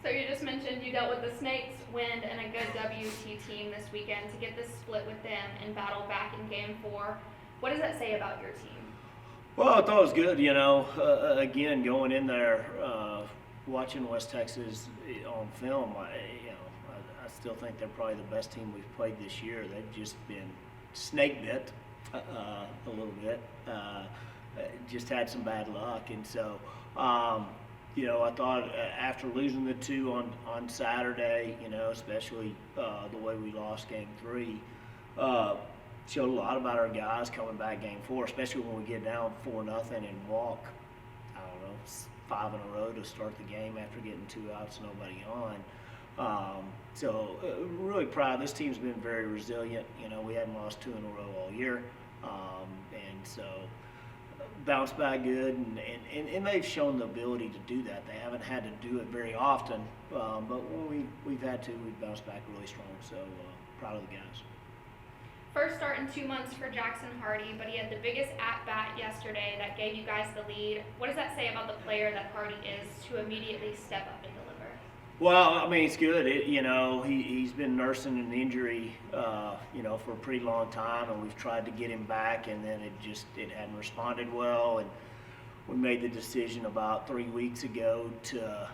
So you just mentioned you dealt with the Snakes, Wind, and a good WT team this weekend to get this split with them and battle back in Game 4. What does that say about your team? Well, I thought it was good, again, going in there, watching West Texas on film, I still think they're probably the best team we've played this year. They've just been snake bit a little bit, just had some bad luck. And so, I thought after losing the two on Saturday, especially the way we lost Game 3, showed a lot about our guys coming back Game 4, especially when we get down 4-0 and walk, I don't know, 5 in a row to start the game after getting 2 outs, nobody on. Really proud. This team's been very resilient. We hadn't lost 2 in a row all year, and so bounced back good, and they've shown the ability to do that. They haven't had to do it very often, but when we've had to, we've bounced back really strong. So proud of the guys. First start in 2 months for Jackson Hardy, but he had the biggest at-bat yesterday that gave you guys the lead. What does that say about the player that Hardy is to immediately step up and deliver? Well, it's good. He's been nursing an injury, for a pretty long time, and we've tried to get him back, and then it hadn't responded well, and we made the decision about 3 weeks ago to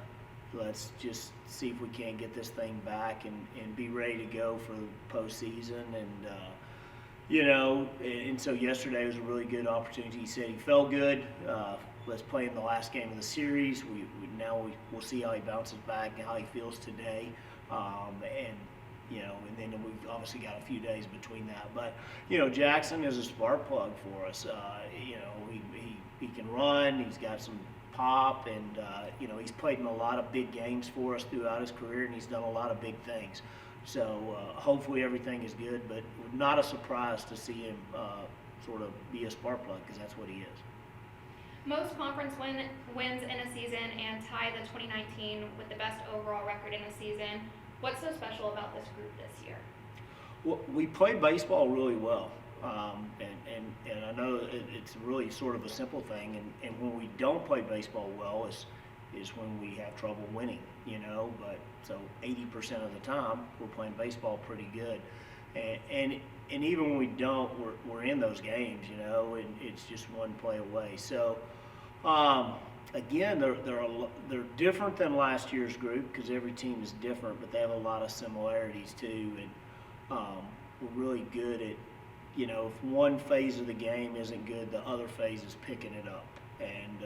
let's just see if we can't get this thing back and be ready to go for the postseason. And so yesterday was a really good opportunity. He said he felt good. Let's play in the last game of the series. We'll see how he bounces back and how he feels today. And then we've obviously got a few days between that. But, Jackson is a spark plug for us. He can run. He's got some pop, and he's played in a lot of big games for us throughout his career, and he's done a lot of big things. So hopefully everything is good, but not a surprise to see him sort of be a spark plug, because that's what he is. Most conference wins in a season and tie the 2019 with the best overall record in a season. What's so special about this group this year? Well, we play baseball really well, and I know it's really sort of a simple thing, and when we don't play baseball well is when we have trouble winning, but so 80% of the time we're playing baseball pretty good, and even when we don't, we're in those games, and it's just one play away. So again, they're different than last year's group because every team is different, but they have a lot of similarities too, and we're really good at, if one phase of the game isn't good, the other phase is picking it up. And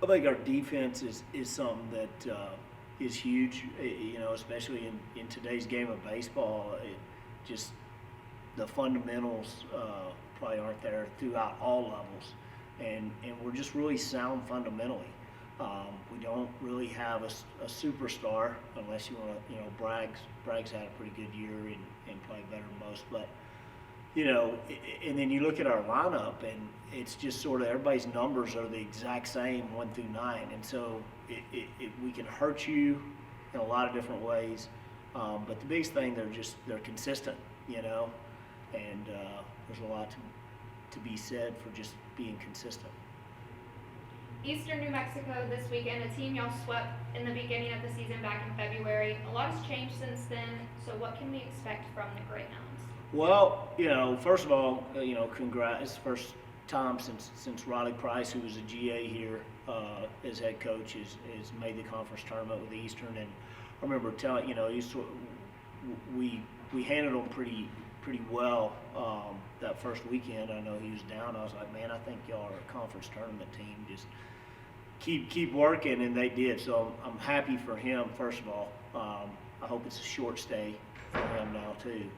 I think our defense is something that is huge, especially in today's game of baseball. Just the fundamentals probably aren't there throughout all levels, and we're just really sound fundamentally. We don't really have a superstar unless you want to, Bragg's had a pretty good year and played better than most, but and then you look at our lineup, and it's just sort of everybody's numbers are the exact same 1 through 9, and so we can hurt you in a lot of different ways. But the biggest thing, they're consistent, and there's a lot to be said for just being consistent. Eastern New Mexico this weekend, a team y'all swept in the beginning of the season back in February. A lot has changed since then, so what can we expect from the Greyhounds? Well, first of all, congrats. It's the first time since Riley Price, who was a GA here as head coach, has made the conference tournament with Eastern. And I remember telling, we handled them pretty well that first weekend. I know he was down. I was like, man, I think y'all are a conference tournament team. Just keep working, and they did. So I'm happy for him. First of all, I hope it's a short stay for him now too.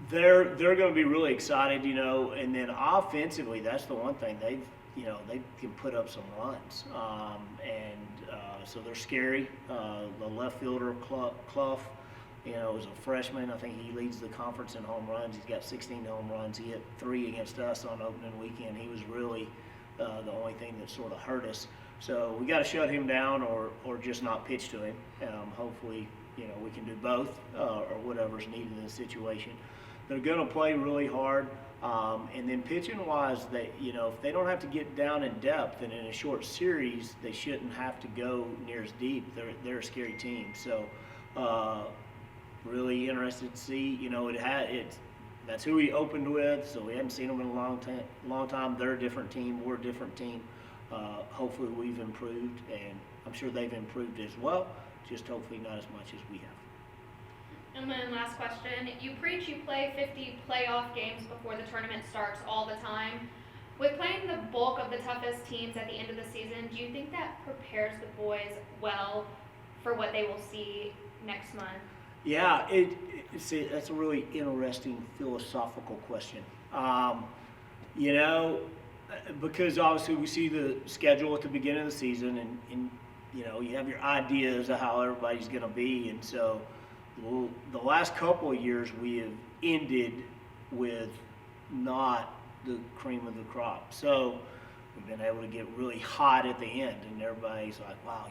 They're going to be really excited, and then offensively, that's the one thing they can put up some runs, so they're scary. The left fielder Clough, is a freshman. I think he leads the conference in home runs. He's got 16 home runs. He hit 3 against us on opening weekend. He was really the only thing that sort of hurt us. So we got to shut him down or just not pitch to him. Hopefully, we can do both or whatever's needed in the situation. They're going to play really hard. And then pitching wise, if they don't have to get down in depth and in a short series, they shouldn't have to go near as deep. They're a scary team. So really interested to see. That's who we opened with. So we hadn't seen them in a long time. They're a different team. We're a different team. Hopefully we've improved, and I'm sure they've improved as well. Just hopefully not as much as we have. And then last question, you preach you play 50 playoff games before the tournament starts all the time. With playing the bulk of the toughest teams at the end of the season, do you think that prepares the boys well for what they will see next month? Yeah, that's a really interesting philosophical question. Because obviously we see the schedule at the beginning of the season, and you have your ideas of how everybody's going to be, and so the last couple of years we have ended with not the cream of the crop. So we've been able to get really hot at the end, and everybody's like, wow,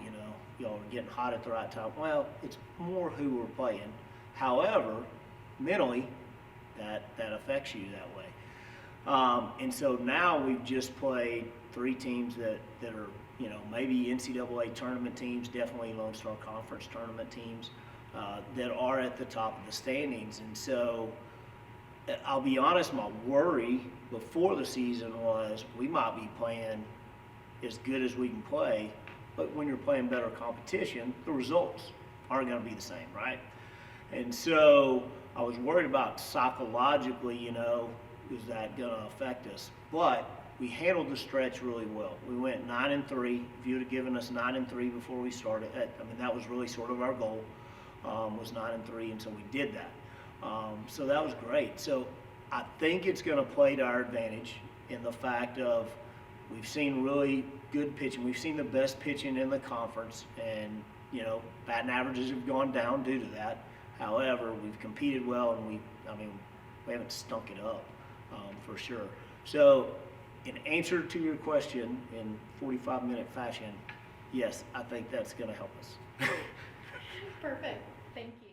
y'all are getting hot at the right time. Well, it's more who we're playing. However, mentally, that affects you that way. And so now we've just played 3 teams that are, maybe NCAA tournament teams, definitely Lone Star Conference tournament teams, that are at the top of the standings. And so I'll be honest, my worry before the season was we might be playing as good as we can play, but when you're playing better competition, the results aren't going to be the same, right? And so I was worried about psychologically, is that going to affect us? But we handled the stretch really well. We went 9-3. If you would have given us 9-3 before we started, that was really sort of our goal, was 9-3, and so we did that. So that was great. So I think it's going to play to our advantage in the fact of we've seen really good pitching. We've seen the best pitching in the conference, and batting averages have gone down due to that. However, we've competed well, and we haven't stunk it up for sure. So in answer to your question in 45-minute fashion, yes, I think that's going to help us. Perfect. Thank you.